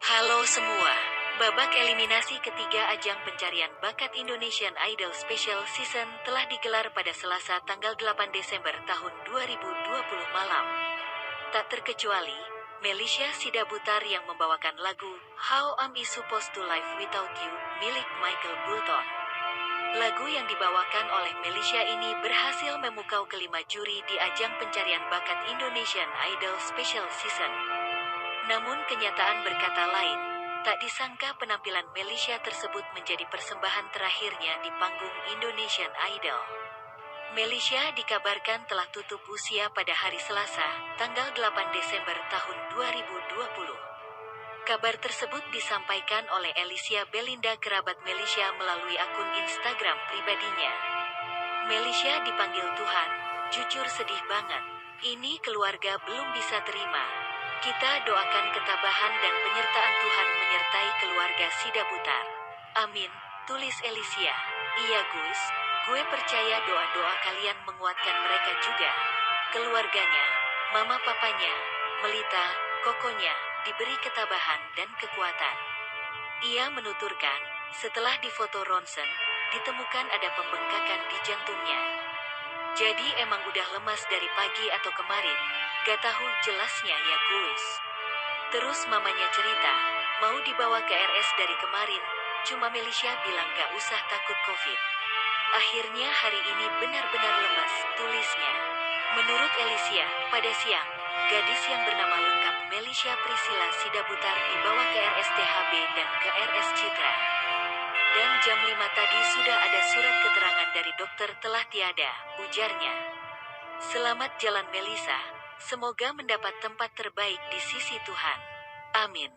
Halo semua, babak eliminasi ketiga ajang pencarian bakat Indonesian Idol Special Season telah digelar pada Selasa tanggal 8 Desember tahun 2020 malam. Tak terkecuali, Melisha Sidabutar yang membawakan lagu How Am I Supposed to Live Without You milik Michael Bolton. Lagu yang dibawakan oleh Melisha ini berhasil memukau kelima juri di ajang pencarian bakat Indonesian Idol Special Season. Namun kenyataan berkata lain, tak disangka penampilan Melisha tersebut menjadi persembahan terakhirnya di panggung Indonesian Idol. Melisha dikabarkan telah tutup usia pada hari Selasa, tanggal 8 Desember tahun 2020. Kabar tersebut disampaikan oleh Alicia Belinda kerabat Melisha melalui akun Instagram pribadinya. Melisha dipanggil Tuhan, jujur sedih banget. Ini keluarga belum bisa terima. Kita doakan ketabahan dan penyertaan Tuhan menyertai keluarga Sidabutar. Amin, tulis Alicia. Iya guys, gue percaya doa-doa kalian menguatkan mereka juga. Keluarganya, mama papanya, Melita, kokonya, diberi ketabahan dan kekuatan. Ia menuturkan, setelah difoto ronsen, ditemukan ada pembengkakan di jantungnya. Jadi emang udah lemas dari pagi atau kemarin, gak tahu jelasnya ya guys. Terus mamanya cerita, mau dibawa ke RS dari kemarin, cuma Melisha bilang gak usah takut COVID. Akhirnya hari ini benar-benar lemas, tulisnya. Menurut Alicia, pada siang, gadis yang bernama lengkap Melisha Priscilla Sidabutar dibawa ke RSTHB dan ke RS Citra. Dan jam 5 tadi sudah ada surat keterangan dari dokter telah tiada, ujarnya. Selamat jalan Melisa, semoga mendapat tempat terbaik di sisi Tuhan. Amin.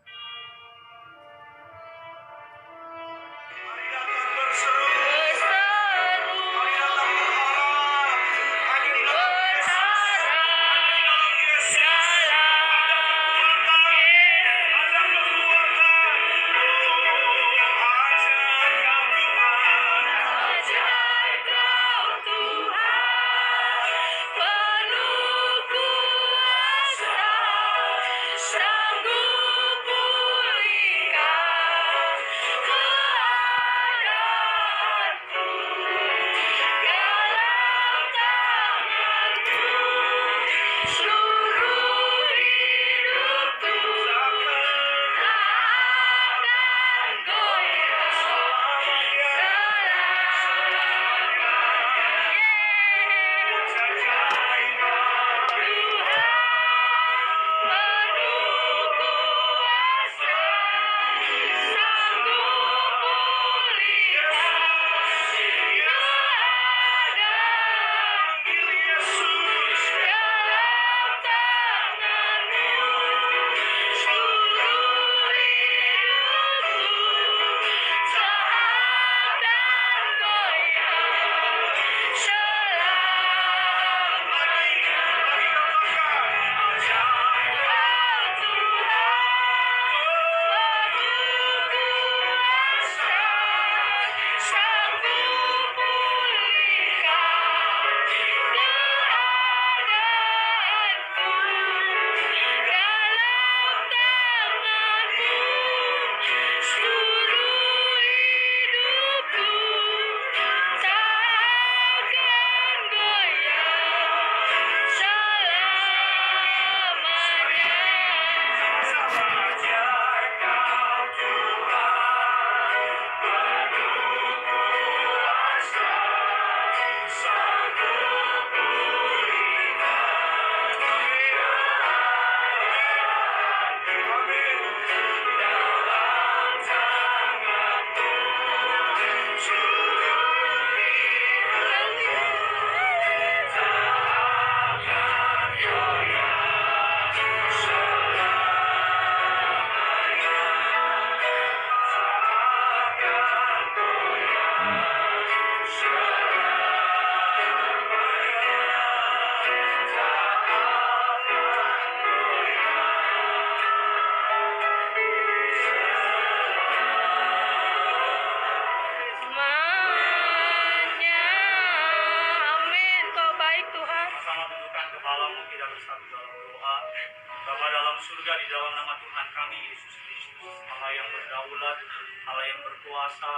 Bapa dalam surga, di dalam nama Tuhan kami Yesus Kristus, yang berdaulat, Allah yang berkuasa,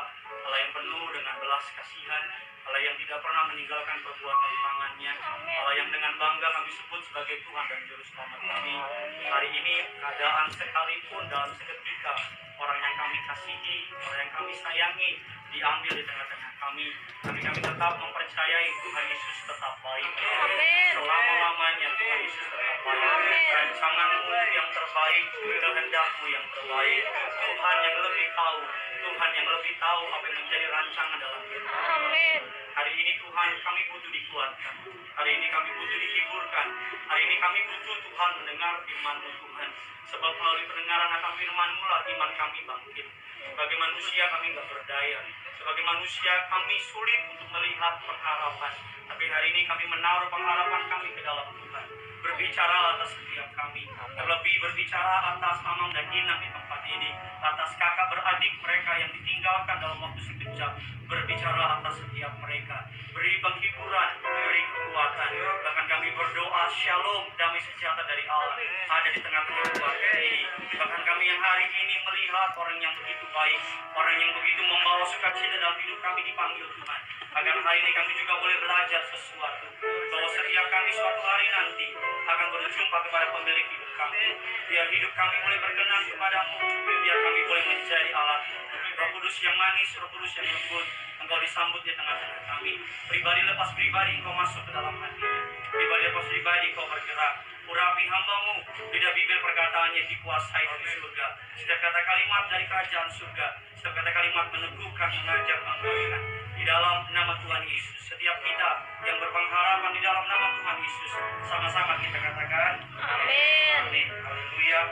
Allah yang penuh dengan belas kasihan, Allah yang tidak pernah meninggalkan perbuatan tangannya, Allah yang dengan bangga kami sebut sebagai Tuhan dan Juru Selamat kami. Hari ini keadaan sekalipun dalam seketika orang yang kami kasihi, orang yang kami sayangi diambil di tengah-tengah kami, tapi kami tetap mempercayai Tuhan Yesus tetap baik. Selama-lamanya Tuhan Yesus tetap baik. Rancangan-Mu yang terbaik, kehendak-Mu yang terbaik. Tuhan yang lebih tahu, Tuhan yang lebih tahu apa yang menjadi rancangan dalam hidup. Hari ini Tuhan kami butuh dikuatkan. Hari ini kami butuh dihiburkan. Hari ini kami butuh Tuhan mendengar firman-Mu Tuhan. Sebab melalui pendengaran akan firman-Mu lah iman kami bangkit. Sebagai manusia kami nggak berdaya. Sebagai manusia kami sulit untuk melihat pengharapan. Tapi hari ini kami menaruh pengharapan kami ke dalam Tuhan. Berbicara atas setiap kami. Terlebih berbicara atas Mamang dan Inang di tempat ini. Atas kakak beradik mereka yang ditinggalkan dalam waktu sekejap. Berbicara atas setiap mereka. Beri penghiburan, beri kekuatan. Bahkan kami berdoa shalom, damai sejahtera dari Allah ada di tengah-tengah keluarga ini. Bahkan kami yang hari ini melihat orang yang begitu baik, orang yang begitu membawa sukacita dalam hidup kami dipanggil Tuhan. Agar hari ini kami juga boleh belajar sesuatu. Bahwa setiap kami suatu hari nanti akan berjumpa kepada pemilik hidup kami. Biar hidup kami boleh berkenan kepadamu. Biar kami boleh menjadi alat Roh Kudus yang manis, Roh Kudus yang lembut. Engkau disambut di tengah-tengah kami. Pribadi lepas pribadi Engkau masuk ke dalam hatinya. Pribadi lepas pribadi Engkau bergerak. Urapi hamba-Mu. Lidah bibir perkataannya dikuasai oleh surga. Setiap kata kalimat dari kerajaan surga. Setiap kata kalimat meneguhkan, mengajar, menguatkan. Di dalam nama Tuhan Yesus. Setiap kita yang berpengharapan di dalam nama Tuhan Yesus. Sama-sama kita katakan. Amin. Amin. Haleluya.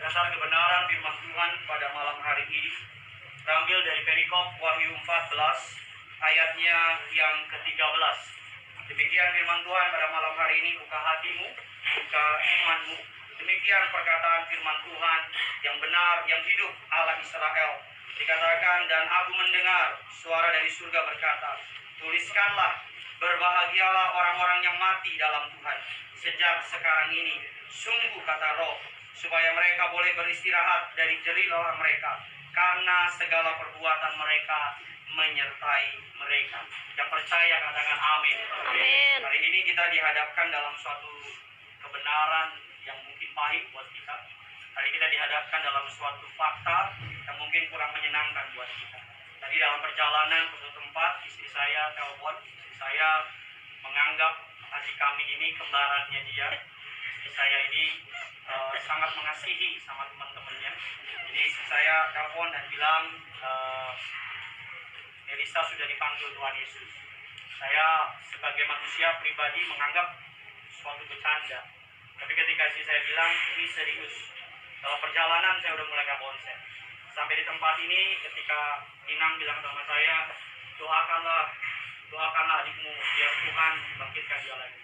Dasar kebenaran firman Tuhan pada malam hari ini terambil dari perikop Wahyu 14 ayatnya yang ke-13. Demikian firman Tuhan pada malam hari ini, buka hatimu, buka imanmu. Demikian perkataan firman Tuhan yang benar, yang hidup Allah Israel. Dikatakan, dan aku mendengar suara dari surga berkata, tuliskanlah, berbahagialah orang-orang yang mati dalam Tuhan sejak sekarang ini. Sungguh kata Roh, supaya mereka boleh beristirahat dari jerih lelah mereka, karena segala perbuatan mereka menyertai mereka. Yang percaya katakan amin. Amin. Hari ini kita dihadapkan dalam suatu kebenaran yang mungkin pahit buat kita. Hari kita dihadapkan dalam suatu fakta yang mungkin kurang menyenangkan buat kita. Tadi dalam perjalanan ke suatu tempat, istri saya telepon, istri saya menganggap adik kami ini kembarannya dia. Istri saya ini sangat mengasihi sama teman-temannya. Jadi istri saya telepon dan bilang, Elisa sudah dipanggil Tuhan Yesus. Saya sebagai manusia pribadi menganggap suatu bercanda. Tapi ketika istri saya bilang, ini serius. Dalam perjalanan saya udah mulai konsep. Sampai di tempat ini ketika Inang bilang sama saya, doakanlah adikmu, biar Tuhan bangkitkan dia lagi.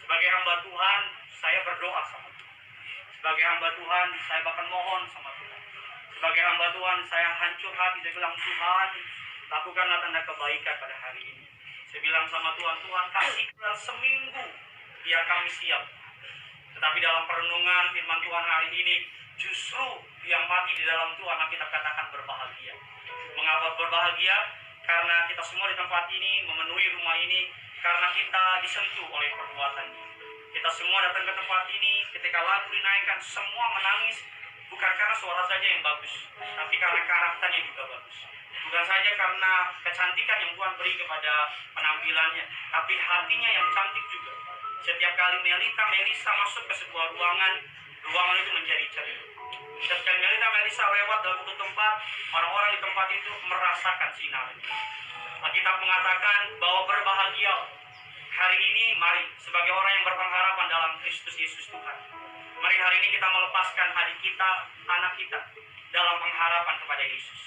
Sebagai hamba Tuhan, saya berdoa sama Tuhan. Sebagai hamba Tuhan, saya bahkan mohon sama Tuhan. Sebagai hamba Tuhan, saya hancur hati. Saya bilang, Tuhan, lakukanlah tanda kebaikan pada hari ini. Saya bilang sama Tuhan, Tuhan kasihlah seminggu biar kami siap. Tetapi dalam perenungan firman Tuhan hari ini, justru yang mati di dalam Tuhan kita katakan berbahagia. Mengapa berbahagia? Karena kita semua di tempat ini memenuhi rumah ini karena kita disentuh oleh perbuatannya. Kita semua datang ke tempat ini ketika lagu dinaikkan semua menangis, bukan karena suara saja yang bagus, tapi karena karakternya juga bagus. Bukan saja karena kecantikan yang Tuhan beri kepada penampilannya, tapi hatinya yang cantik juga. Setiap kali Melisa masuk ke sebuah ruangan itu menjadi ceria. Setiap kali Melisa lewat dalam satu tempat, orang-orang di tempat itu merasakan sinarnya. Alkitab mengatakan bahwa berbahagia hari ini, mari sebagai orang yang berpengharapan dalam Kristus Yesus Tuhan. Mari hari ini kita melepaskan adik kita, anak kita dalam pengharapan kepada Yesus.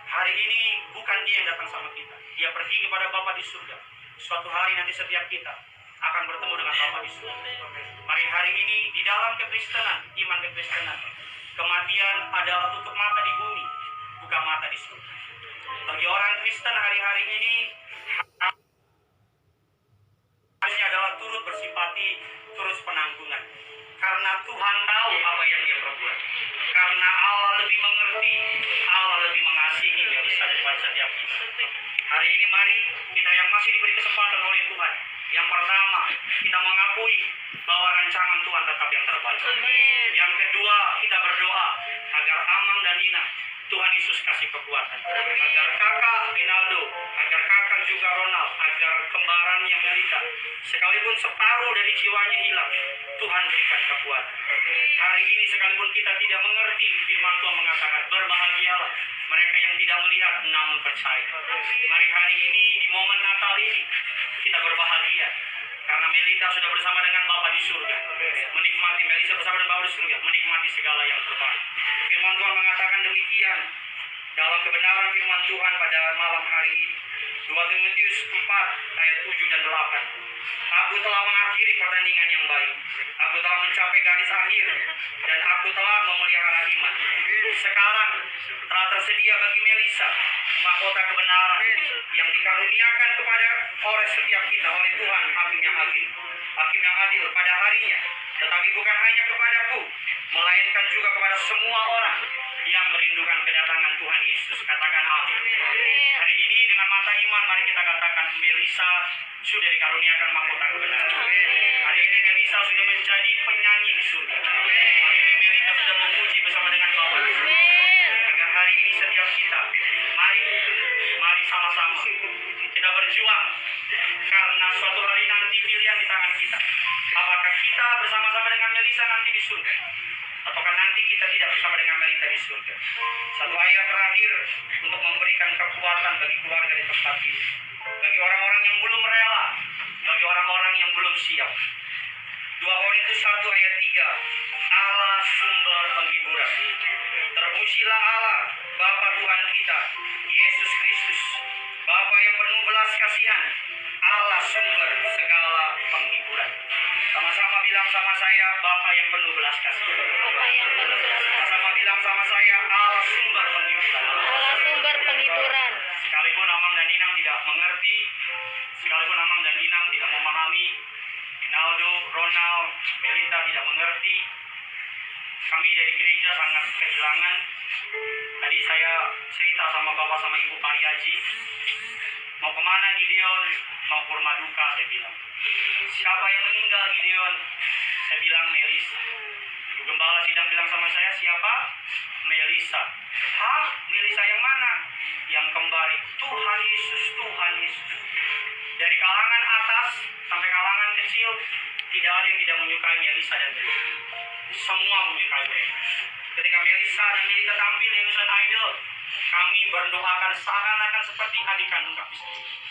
Hari ini bukan dia yang datang sama kita, dia pergi kepada Bapa di surga. Suatu hari nanti setiap kita akan bertemu dengan Bapa di surga. Mari hari ini di dalam kekristenan, iman kekristenan, kematian adalah tutup mata di bumi, buka mata di surga. Bagi orang Kristen hari-hari ini harusnya adalah turut bersipati, turut penanggungan. Karena Tuhan tahu apa yang dia perbuat. Karena Allah lebih mengerti, Allah lebih mengasihi Melisa daripada setiap kita. Hari ini mari kita yang masih diberi kesempatan oleh Tuhan. Yang pertama, kita mengakui bahwa rancangan Tuhan tetap yang terbaik. Amin. Yang kedua, kita berdoa agar Amang dan Nina Tuhan Yesus kasih kekuatan. Agar kakak Rinaldo, agar kakak juga Ronald, agar kembarannya Melita, sekalipun separuh dari jiwanya hilang, Tuhan berikan kekuatan. Hari ini sekalipun kita tidak mengerti, firman Tuhan mengatakan, berbahagialah mereka yang tidak melihat namun percaya. Mari hari ini di momen Natal ini kita berbahagia karena Melita sudah bersama dengan Bapa di surga. Menikmati, Melisa bersama dengan Bapa di surga, menikmati segala yang terbaik. Firman Tuhan mengatakan demikian dalam kebenaran firman Tuhan pada malam hari ini. 2 Timotius 4 ayat 7 dan 8. Aku telah mengakhiri pertandingan yang baik. Aku telah mencapai garis akhir dan aku telah memelihara iman. Sekarang telah tersedia bagi Melisa mahkota kebenaran yang dikaruniakan kepada oleh setiap kita oleh Tuhan, hakim yang adil. Hakim yang adil pada harinya, tetapi bukan hanya kepadaku, melainkan juga kepada semua orang yang merindukan kedatangan Tuhan Yesus. Katakan amin. Hari ini dengan mata iman mari kita katakan Melisa sudah dikaruniakan mahkota kebenaran. Hari ini Melisa sudah menjadi penyanyi di surga. Hari ini Melisa sudah memuji bersama dengan Bapa. Agar hari ini setiap kita mari sama-sama kita berjuang karena suatu hari nanti pilihan di tangan kita. Apakah kita bersama-sama dengan Melisa nanti di surga? Ataukah nanti kita tidak bersama dengan Melita di surga? Satu ayat terakhir untuk memberikan kekuatan bagi keluarga di tempat ini. Bagi orang-orang yang belum rela, bagi orang-orang yang belum siap. 2 Korintus 1 ayat 3. Allah sumber penghiburan. Terpujilah Allah, Bapa Tuhan kita, Yesus Kristus, Bapa yang penuh belas kasihan, Allah sumber segala penghiburan. Sama-sama bilang sama saya, Bapa yang penuh belas kasihan. Bapa yang penuh belas kasihan. Sama-sama bilang sama saya, Allah sumber penghiburan. Allah sumber penghiburan. Sekalipun Amang dan Inang tidak mengerti, sekalipun Amang dan Inang tidak memahami, Rinaldo, Ronald, Melita tidak mengerti, kami dari gereja sangat kehilangan. Tadi saya cerita sama Bapak sama Ibu Pariaji, mau kemana Gideon? Mau ke rumah duka, saya bilang. Siapa yang meninggal Gideon? Saya bilang Melisa. Ibu Gembala sidang bilang sama saya, siapa? Melisa. Hah? Melisa yang mana? Yang kembali. Tuhan Yesus, Tuhan Yesus. Dari kalangan atas sampai kalangan kecil, tidak ada yang tidak menyukai Melisa dan Melita. Semua menyukai mereka. Ketika Melisa dan Melita tampil di Indonesian Idol, kami berdoakan seakan-akan seperti adik kandung kami sendiri.